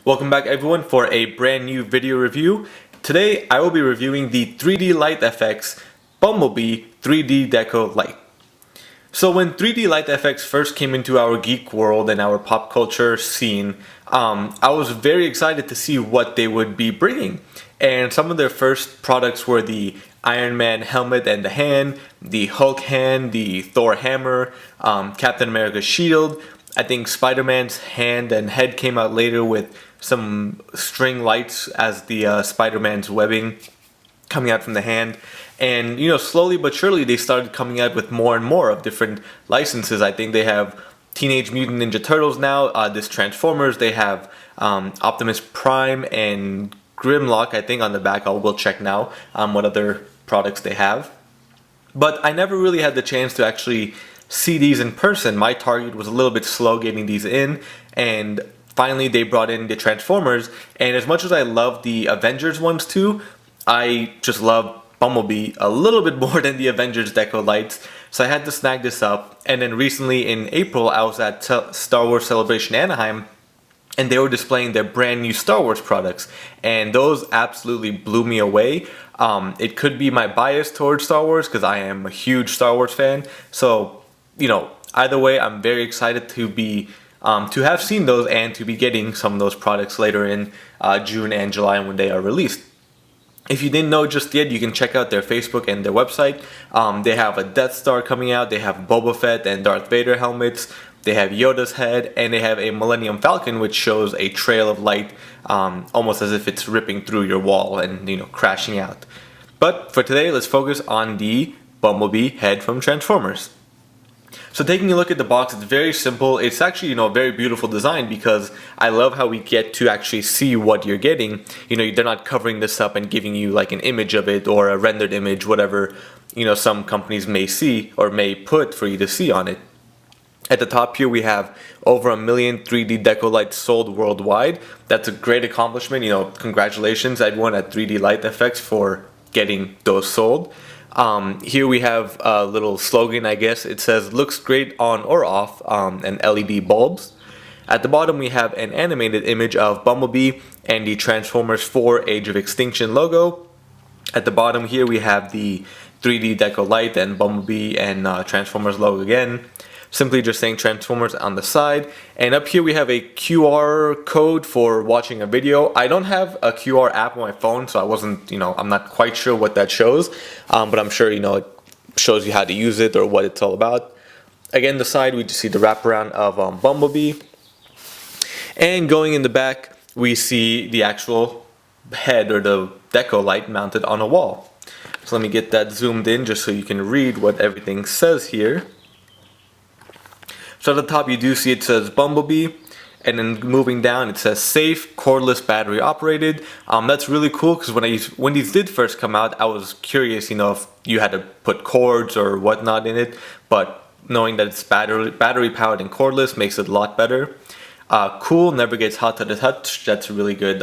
Welcome back everyone for a brand new video review. Today I will be reviewing the 3D Light FX Bumblebee 3D Deco Light. So when 3D Light FX first came into our geek world and our pop culture scene, I was very excited to see what they would be bringing. And some of their first products were the Iron Man helmet and the hand, the Hulk hand, the Thor hammer, Captain America's shield. I think Spider-Man's hand and head came out later with some string lights as the Spider-Man's webbing coming out from the hand. And slowly but surely they started coming out with more and more of different licenses. I think they have Teenage Mutant Ninja Turtles now, this Transformers, they have Optimus Prime and Grimlock, I think on the back. We'll check now what other products they have. But I never really had the chance to actually see these in person. My target was a little bit slow getting these in, and finally they brought in the Transformers, and as much as I love the Avengers ones too, I just love Bumblebee a little bit more than the Avengers Deco Lights, so I had to snag this up. And then recently in April I was at Star Wars Celebration Anaheim, and they were displaying their brand new Star Wars products, and those absolutely blew me away. It could be my bias towards Star Wars because I am a huge Star Wars fan, so either way, I'm very excited to be to have seen those and to be getting some of those products later in June and July when they are released. If you didn't know just yet, you can check out their Facebook and their website. They have a Death Star coming out, they have Boba Fett and Darth Vader helmets, they have Yoda's head, and they have a Millennium Falcon which shows a trail of light almost as if it's ripping through your wall and crashing out. But for today, let's focus on the Bumblebee head from Transformers. So taking a look at the box, it's very simple. It's actually, a very beautiful design because I love how we get to actually see what you're getting. They're not covering this up and giving you like an image of it or a rendered image, whatever, some companies may see or may put for you to see on it. At the top here we have over 1 million 3D Deco Lights sold worldwide. That's a great accomplishment. Congratulations everyone at 3D Light FX for getting those sold. Here we have a little slogan, I guess. It says, "Looks great on or off," and LED bulbs. At the bottom we have an animated image of Bumblebee and the Transformers 4 Age of Extinction logo. At the bottom here we have the 3D Deco Light and Bumblebee and Transformers logo again. Simply just saying Transformers on the side. And up here we have a QR code for watching a video. I don't have a QR app on my phone, so I'm not quite sure what that shows. But I'm sure, it shows you how to use it or what it's all about. Again, the side, we just see the wraparound of Bumblebee. And going in the back, we see the actual head or the deco light mounted on a wall. So let me get that zoomed in just so you can read what everything says here. So at the top you do see it says Bumblebee, and then moving down it says safe, cordless, battery operated. That's really cool because when these did first come out, I was curious, if you had to put cords or whatnot in it, but knowing that it's battery powered and cordless makes it a lot better. Cool, never gets hot to the touch. That's a really good,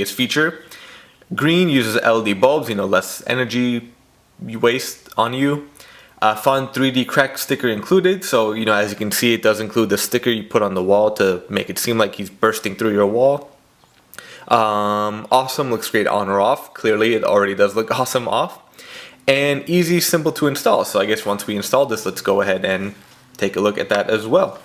feature. Green uses LED bulbs, less energy waste on you. Fun 3D crack sticker included, so as you can see, it does include the sticker you put on the wall to make it seem like he's bursting through your wall. Awesome, looks great on or off. Clearly it already does look awesome off. And easy, simple to install. So I guess once we install this, let's go ahead and take a look at that as well.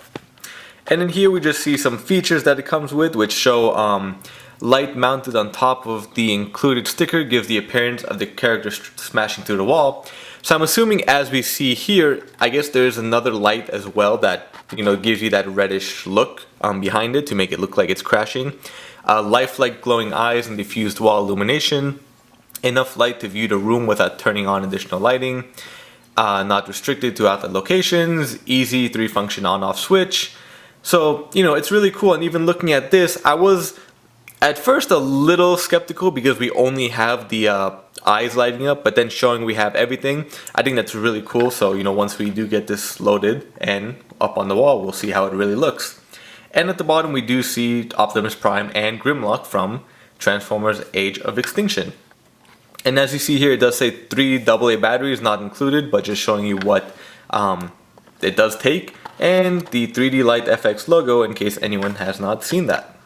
And then here we just see some features that it comes with, which show light mounted on top of the included sticker gives the appearance of the character smashing through the wall. So I'm assuming, as we see here, I guess there's another light as well that gives you that reddish look behind it to make it look like it's crashing. Lifelike glowing eyes and diffused wall illumination. Enough light to view the room without turning on additional lighting. Not restricted to outlet locations. Easy 3-function on-off switch. So it's really cool. And even looking at this, I was at first a little skeptical because we only have the eyes lighting up, but then showing we have everything, I think that's really cool. So once we do get this loaded and up on the wall, we'll see how it really looks. And at the bottom we do see Optimus Prime and Grimlock from Transformers Age of Extinction. And as you see here, it does say 3 AA batteries not included, but just showing you what it does take, and the 3D Light FX logo in case anyone has not seen that.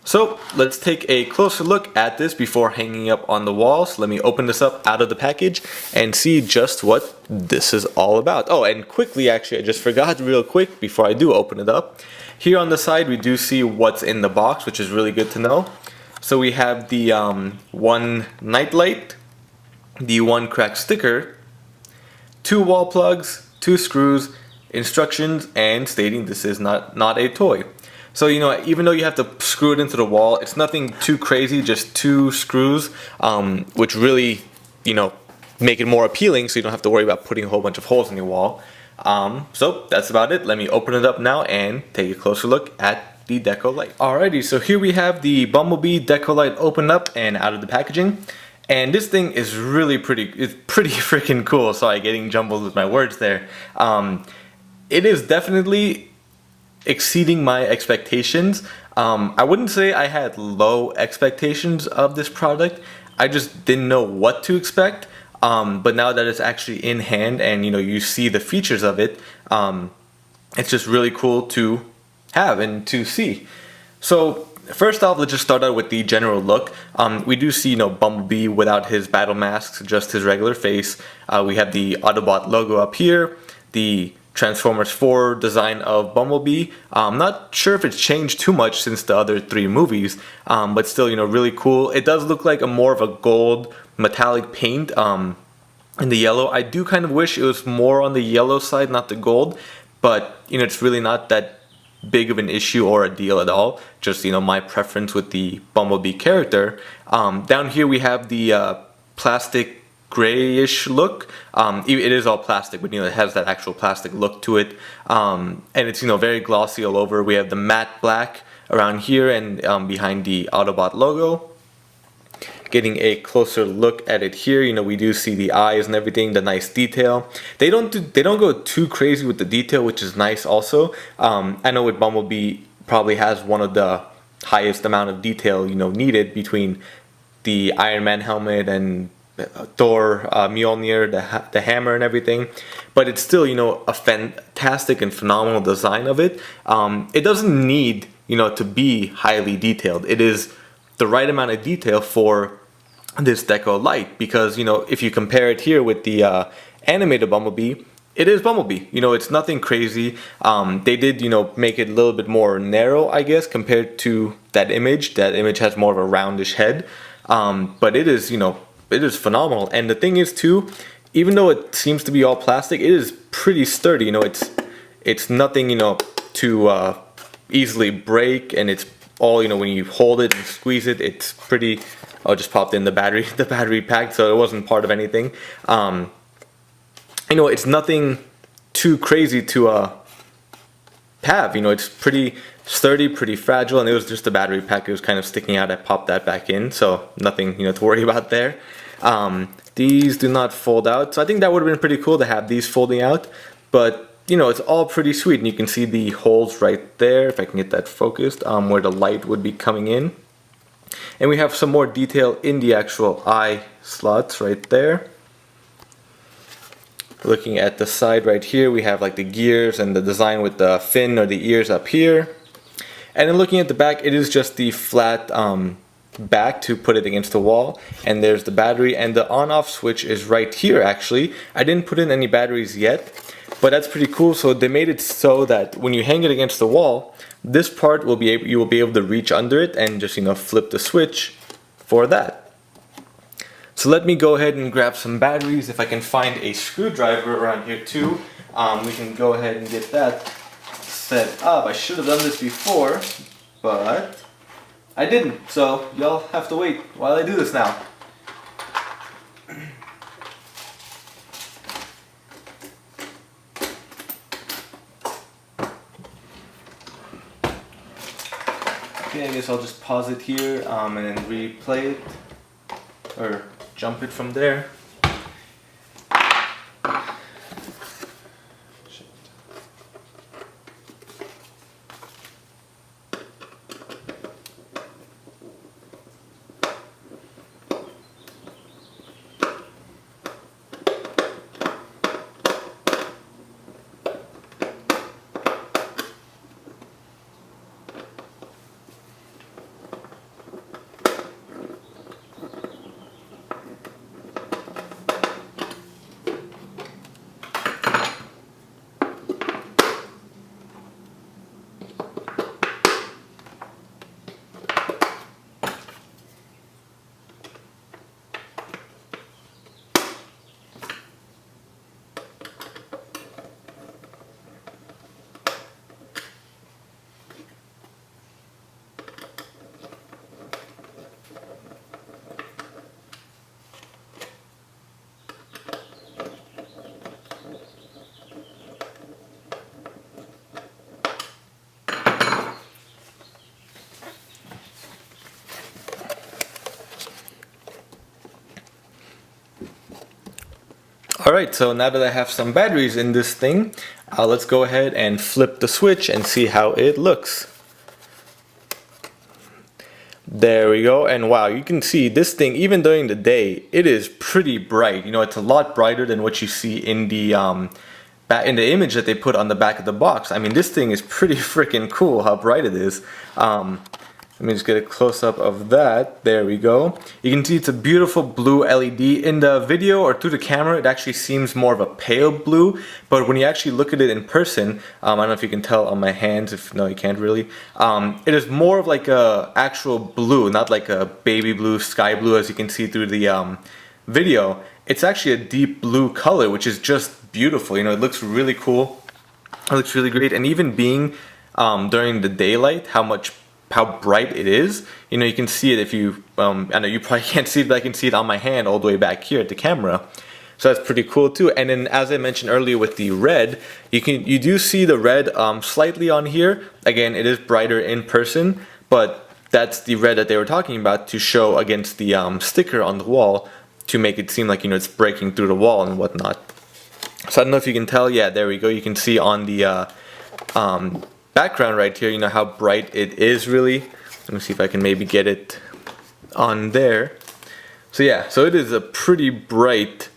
So let's take a closer look at this before hanging up on the wall. So let me open this up out of the package and see just what this is all about. Oh, and quickly, actually, I just forgot real quick before I do open it up. Here on the side, we do see what's in the box, which is really good to know. So we have the one night light, the one cracked sticker, 2 wall plugs, 2 screws, instructions, and stating this is not a toy. So, you know, even though you have to screw it into the wall, it's nothing too crazy, just 2 screws, which really, you know, make it more appealing so you don't have to worry about putting a whole bunch of holes in your wall. So that's about it. Let me open it up now and take a closer look at the Deco Light. Alrighty, so here we have the Bumblebee Deco Light opened up and out of the packaging. And this thing is really pretty freaking cool. Sorry, getting jumbled with my words there. It is definitely exceeding my expectations. I wouldn't say I had low expectations of this product. I just didn't know what to expect. But now that it's actually in hand and you know you see the features of it, it's just really cool to have and to see. So first off, let's just start out with the general look. We do see, you know, Bumblebee without his battle masks, just his regular face. We have the Autobot logo up here, the Transformers 4 design of Bumblebee. I'm not sure if it's changed too much since the other 3 movies, but still, you know, really cool. It does look like a more of a gold metallic paint in the yellow. I do kind of wish it was more on the yellow side, not the gold, but you know, it's really not that big of an issue or a deal at all. Just, you know, my preference with the Bumblebee character. Down here we have the plastic grayish look. It is all plastic, but you know, it has that actual plastic look to it, and it's, you know, very glossy all over. We have the matte black around here and behind the Autobot logo. Getting a closer look at it here, you know, we do see the eyes and everything, the nice detail. They don't go too crazy with the detail, which is nice also. I know with Bumblebee probably has one of the highest amount of detail, you know, needed between the Iron Man helmet and Thor, Mjolnir, the hammer and everything, but it's still, you know, a fantastic and phenomenal design of it. It doesn't need, you know, to be highly detailed. It is the right amount of detail for this Deco Light, because, you know, if you compare it here with the animated Bumblebee, it is Bumblebee. You know, it's nothing crazy. They did, you know, make it a little bit more narrow, I guess, compared to that image. That image has more of a roundish head, but it is, you know, it is phenomenal. And the thing is too, even though it seems to be all plastic, it is pretty sturdy. You know, it's nothing, you know, to easily break, and it's all, you know, when you hold it and squeeze it, it's pretty. Oh, just popped in the battery pack, so it wasn't part of anything. You know, it's nothing too crazy to have. You know, it's pretty sturdy, pretty fragile, and it was just the battery pack. It was kind of sticking out. I popped that back in, so nothing, you know, to worry about there. These do not fold out, so I think that would have been pretty cool to have these folding out, but you know, it's all pretty sweet, and you can see the holes right there, if I can get that focused, where the light would be coming in. And we have some more detail in the actual eye slots right there. Looking at the side right here, we have like the gears and the design with the fin or the ears up here. And then looking at the back, it is just the flat back to put it against the wall. And there's the battery, and the on-off switch is right here actually. I didn't put in any batteries yet, but that's pretty cool. So they made it so that when you hang it against the wall, this part will be you will be able to reach under it and just, you know, flip the switch for that. So let me go ahead and grab some batteries. If I can find a screwdriver around here too, we can go ahead and get that set up. I should have done this before, but I didn't. So y'all have to wait while I do this now. Okay, I guess I'll just pause it here and then replay it, or jump it from there. Alright, so now that I have some batteries in this thing, let's go ahead and flip the switch and see how it looks. There we go, and wow, you can see this thing, even during the day, it is pretty bright. You know, it's a lot brighter than what you see in the image that they put on the back of the box. I mean, this thing is pretty freaking cool how bright it is. Let me just get a close-up of that. There we go. You can see it's a beautiful blue LED. In the video or through the camera, it actually seems more of a pale blue, but when you actually look at it in person, I don't know if you can tell on my hands, if no, you can't really. It is more of like a actual blue, not like a baby blue, sky blue, as you can see through the video. It's actually a deep blue color, which is just beautiful. You know, it looks really cool. It looks really great, and even being during the daylight, how bright it is. You know, you can see it if you, I know you probably can't see it, but I can see it on my hand all the way back here at the camera. So that's pretty cool too. And then, as I mentioned earlier with the red, you do see the red slightly on here. Again, it is brighter in person, but that's the red that they were talking about to show against the sticker on the wall to make it seem like, you know, it's breaking through the wall and whatnot. So I don't know if you can tell. Yeah, there we go. You can see on the background right here, you know, how bright it is really. Let me see if I can maybe get it on there. So yeah, so it is a pretty bright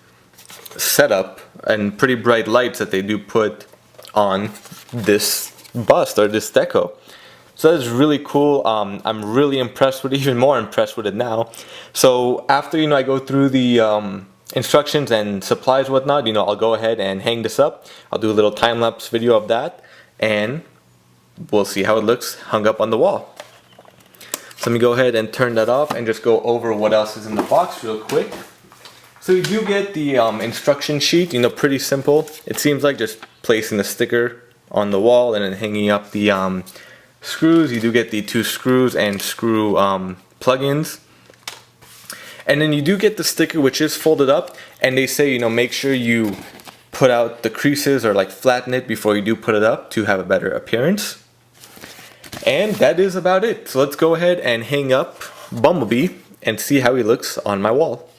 setup and pretty bright lights that they do put on this bust or this deco. So that is really cool. I'm really impressed with it, even more impressed with it now. So after, you know, I go through the instructions and supplies, whatnot, you know, I'll go ahead and hang this up. I'll do a little time-lapse video of that, and we'll see how it looks hung up on the wall. So let me go ahead and turn that off and just go over what else is in the box real quick. So you do get the instruction sheet, you know, pretty simple. It seems like just placing the sticker on the wall and then hanging up the screws. You do get the 2 screws and screw plug-ins. And then you do get the sticker, which is folded up, and they say, you know, make sure you put out the creases or like flatten it before you do put it up to have a better appearance. And that is about it. So let's go ahead and hang up Bumblebee and see how he looks on my wall.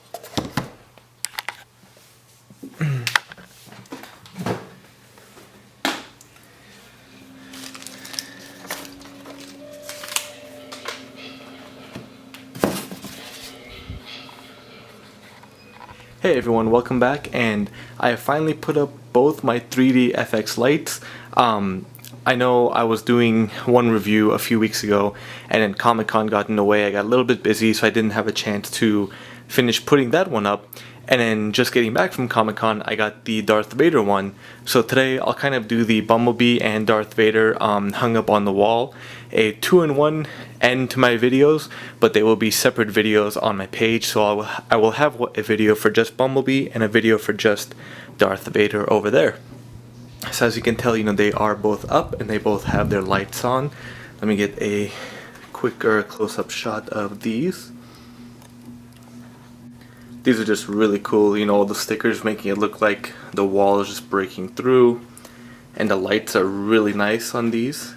Hey everyone, welcome back, and I have finally put up both my 3D FX lights. I know I was doing one review a few weeks ago, and then Comic-Con got in the way. I got a little bit busy, so I didn't have a chance to finish putting that one up. And then just getting back from Comic-Con, I got the Darth Vader one. So today I'll kind of do the Bumblebee and Darth Vader hung up on the wall. A 2-in-1 end to my videos, but they will be separate videos on my page. So I will have a video for just Bumblebee and a video for just Darth Vader over there. So as you can tell, you know, they are both up and they both have their lights on. Let me get a quicker close-up shot of these. These are just really cool, you know, all the stickers making it look like the wall is just breaking through, and the lights are really nice on these.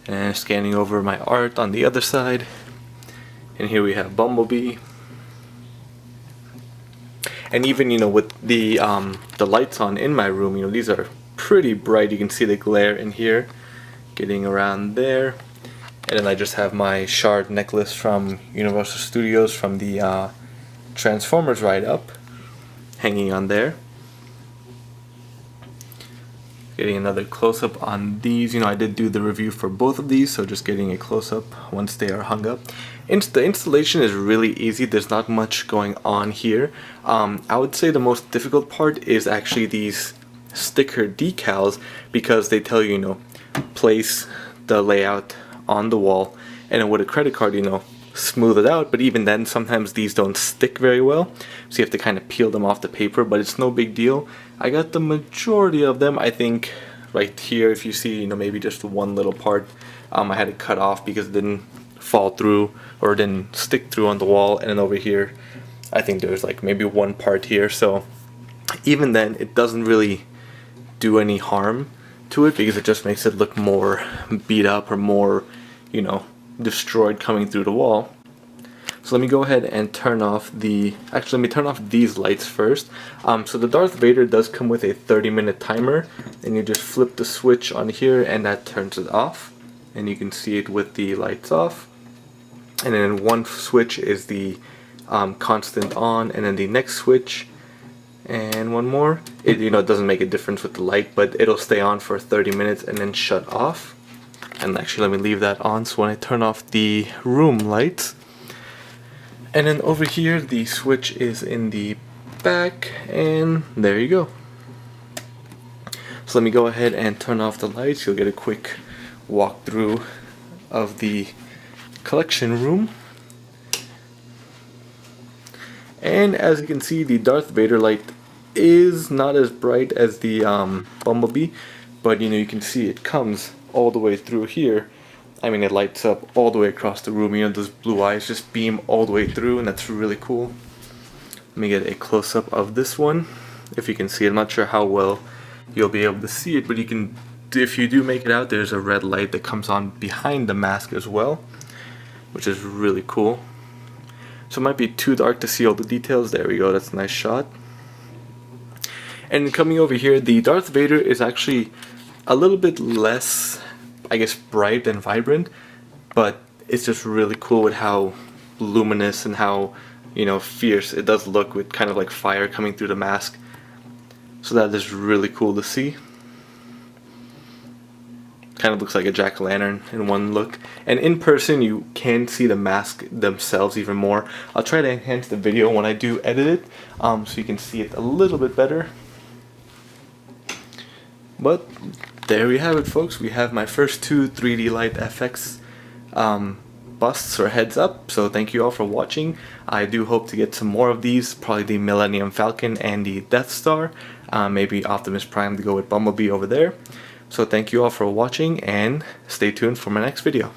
And scanning over my art on the other side, and here we have Bumblebee. And even, you know, with the lights on in my room, you know, these are pretty bright. You can see the glare in here, getting around there. And then I just have my shard necklace from Universal Studios from the Transformers ride up, hanging on there. Getting another close-up on these. You know, I did do the review for both of these, so just getting a close-up once they are hung up. The installation is really easy. There's not much going on here. I would say the most difficult part is actually these sticker decals, because they tell you, you know, place the layout on the wall, and then with a credit card, you know, smooth it out. But even then, sometimes these don't stick very well, so you have to kind of peel them off the paper, but it's no big deal. I got the majority of them. I think right here, if you see, you know, maybe just one little part I had to cut off because it didn't fall through or didn't stick through on the wall. And then over here, I think there's like maybe one part here, so even then it doesn't really do any harm to it, because it just makes it look more beat up or more, you know, destroyed coming through the wall. So let me go ahead and turn off actually let me turn off these lights first. So the Darth Vader does come with a 30-minute timer, and you just flip the switch on here and that turns it off, and you can see it with the lights off. And then one switch is the constant on, and then the next switch and one more, it doesn't make a difference with the light, but it'll stay on for 30 minutes and then shut off. And actually let me leave that on, so when I turn off the room lights, and then over here the switch is in the back, and there you go. So let me go ahead and turn off the lights. You'll get a quick walkthrough of the collection room. And as you can see, the Darth Vader light is not as bright as the Bumblebee, but you can see it comes all the way through here. I mean, it lights up all the way across the room. Those blue eyes just beam all the way through, and that's really cool. Let me get a close-up of this one, if you can see it. I'm not sure how well you'll be able to see it, but you can, if you do make it out, there's a red light that comes on behind the mask as well, which is really cool. So it might be too dark to see all the details. There we go, that's a nice shot. And coming over here, the Darth Vader is actually a little bit less, I guess, bright and vibrant, but it's just really cool with how luminous and how, fierce it does look, with kind of like fire coming through the mask. So that is really cool to see. Kind of looks like a jack-o'-lantern in one look. And in person you can see the mask themselves even more. I'll try to enhance the video when I do edit it, so you can see it a little bit better. But there we have it, folks. We have my first two 3D Light FX busts or heads up. So thank you all for watching. I do hope to get some more of these, probably the Millennium Falcon and the Death Star, maybe Optimus Prime to go with Bumblebee over there. So thank you all for watching, and stay tuned for my next video.